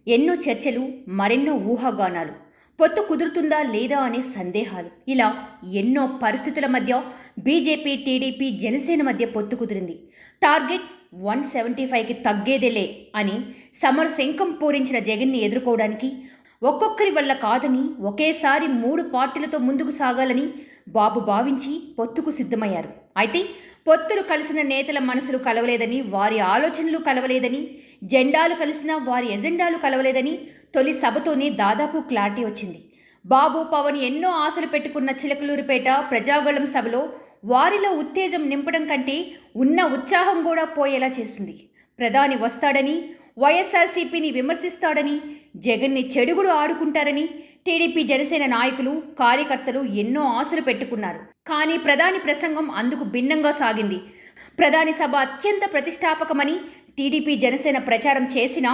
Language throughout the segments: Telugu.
ఎన్నో చర్చలు, మరెన్నో ఊహాగానాలు, పొత్తు కుదురుతుందా లేదా అనే సందేహాలు, ఇలా ఎన్నో పరిస్థితుల మధ్య బీజేపీ, టీడీపీ, జనసేన మధ్య పొత్తు కుదిరింది. టార్గెట్ 175కి తగ్గేదేలే అని సమర శంఖం పూరించిన జగన్ని ఎదుర్కోవడానికి ఒక్కొక్కరి వల్ల కాదని ఒకేసారి 3 పార్టీలతో ముందుకు సాగాలని బాబు భావించి పొత్తుకు సిద్ధమయ్యారు. అయితే పొత్తులు కలిసిన నేతల మనసులు కలవలేదని, వారి ఆలోచనలు కలవలేదని, జెండాలు కలిసినా వారి ఎజెండాలు కలవలేదని తొలి సభతోనే దాదాపు క్లారిటీ వచ్చింది. బాబు, పవన్ ఎన్నో ఆశలు పెట్టుకున్న చిలకలూరిపేట ప్రజాగళం సభలో వారిలో ఉత్తేజం నింపడం కంటే ఉన్న ఉత్సాహం కూడా పోయేలా చేసింది. ప్రధాని వస్తాడని, వైఎస్ఆర్సీపీని విమర్శిస్తాడని, జగన్ని చెడుగుడు ఆడుకుంటారని టీడీపీ, జనసేన నాయకులు, కార్యకర్తలు ఎన్నో ఆశలు పెట్టుకున్నారు. కానీ ప్రధాని ప్రసంగం అందుకు భిన్నంగా సాగింది. ప్రధాని సభ అత్యంత ప్రతిష్టాపకమని టీడీపీ, జనసేన ప్రచారం చేసినా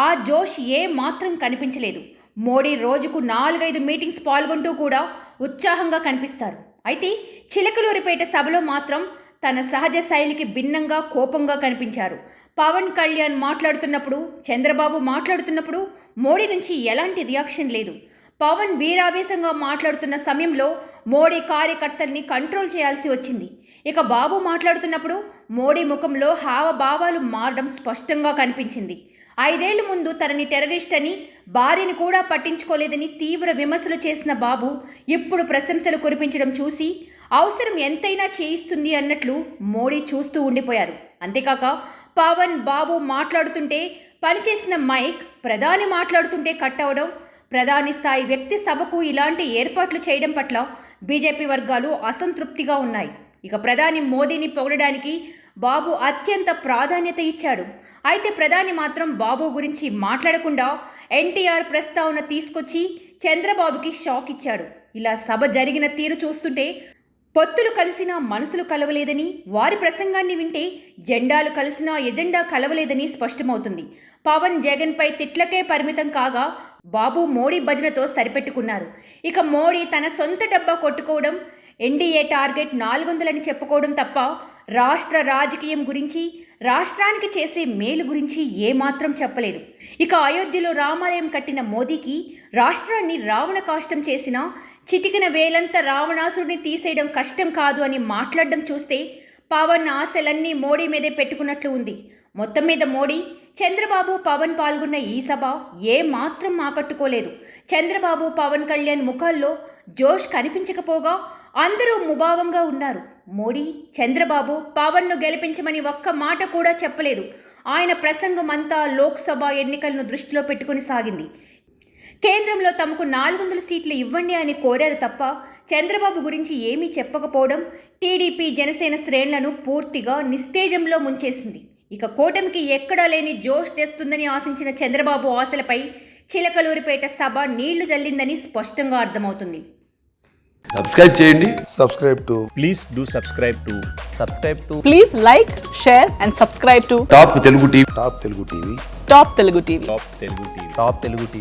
ఆ జోష్ ఏ మాత్రం కనిపించలేదు. మోడీ రోజుకు 4-5 మీటింగ్స్ పాల్గొంటూ కూడా ఉత్సాహంగా కనిపిస్తారు. అయితే చిలకలూరిపేట సభలో మాత్రం తన సహజ శైలికి భిన్నంగా కోపంగా కనిపించారు. పవన్ కళ్యాణ్ మాట్లాడుతున్నప్పుడు, చంద్రబాబు మాట్లాడుతున్నప్పుడు మోడీ నుంచి ఎలాంటి రియాక్షన్ లేదు. పవన్ వీరావేశంగా మాట్లాడుతున్న సమయంలో మోడీ కార్యకర్తల్ని కంట్రోల్ చేయాల్సి వచ్చింది. ఇక బాబు మాట్లాడుతున్నప్పుడు మోడీ ముఖంలో హావభావాలు మారడం స్పష్టంగా కనిపించింది. 5 ఏళ్ల ముందు తనని టెర్రరిస్ట్ అని, భార్యని కూడా పట్టించుకోలేదని తీవ్ర విమర్శలు చేసిన బాబు ఇప్పుడు ప్రశంసలు కురిపించడం చూసి అవసరం ఎంతైనా చేయిస్తుంది అన్నట్లు మోడీ చూస్తూ ఉండిపోయారు. అంతేకాక పవన్, బాబు మాట్లాడుతుంటే పనిచేసిన మైక్ ప్రధాని మాట్లాడుతుంటే కట్ అవడం, ప్రధాని స్థాయి వ్యక్తి సభకు ఇలాంటి ఏర్పాట్లు చేయడం పట్ల బీజేపీ వర్గాలు అసంతృప్తిగా ఉన్నాయి. ఇక ప్రధాని మోదీని పొగడడానికి బాబు అత్యంత ప్రాధాన్యత ఇచ్చాడు. అయితే ప్రధాని మాత్రం బాబు గురించి మాట్లాడకుండా ఎన్టీఆర్ ప్రస్తావన తీసుకొచ్చి చంద్రబాబుకి షాక్ ఇచ్చాడు. ఇలా సభ జరిగిన తీరు చూస్తుంటే పొత్తులు కలిసినా మనసులు కలవలేదని, వారి ప్రసంగాన్ని వింటే జెండాలు కలిసినా ఎజెండా కలవలేదని స్పష్టమవుతుంది. పవన్ జగన్పై తిట్లకే పరిమితం కాగా బాబు మోడీ భజనతో సరిపెట్టుకున్నారు. ఇక మోడీ తన సొంత డబ్బా కొట్టుకోవడం, ఎన్డీఏ టార్గెట్ 400 అని చెప్పుకోవడం తప్ప రాష్ట్ర రాజకీయం గురించి, రాష్ట్రానికి చేసే మేలు గురించి ఏమాత్రం చెప్పలేదు. ఇక అయోధ్యలో రామాలయం కట్టిన మోదీకి రాష్ట్రాన్ని రావణ కాష్టం చేసిన, చిటికిన వేలంత రావణాసురుడిని తీసేయడం కష్టం కాదు అని మాట్లాడడం చూస్తే పవన్ ఆశలన్నీ మోడీ మీదే పెట్టుకున్నట్లు ఉంది. మొత్తం మీద మోడీ, చంద్రబాబు, పవన్ పాల్గొన్న ఈ సభ ఏ మాత్రం ఆకట్టుకోలేదు. చంద్రబాబు, పవన్ కళ్యాణ్ ముఖాల్లో జోష్ కనిపించకపోగా అందరూ ముభావంగా ఉన్నారు. మోడీ, చంద్రబాబు పవన్ను గెలిపించమని ఒక్క మాట కూడా చెప్పలేదు. ఆయన ప్రసంగం అంతా లోక్సభ ఎన్నికలను దృష్టిలో పెట్టుకుని సాగింది. కేంద్రంలో తమకు 400 సీట్లు ఇవ్వండి అని కోరారు తప్ప చంద్రబాబు గురించి ఏమీ చెప్పకపోవడం టీడీపీ, జనసేన శ్రేణులను పూర్తిగా నిస్తేజంలో ముంచేసింది. ఇక కూటమికి ఎక్కడా లేని జోష్ తెస్తుందని ఆశించిన చంద్రబాబు ఆశలపై చిలకలూరిపేట సభ నీళ్లు జల్లిందని స్పష్టంగా అర్థమవుతుంది. సబ్స్క్రైబ్ చేయండి. Please do subscribe to. Please like, share and subscribe to top Telugu TV. Top Telugu TV. Top Telugu TV.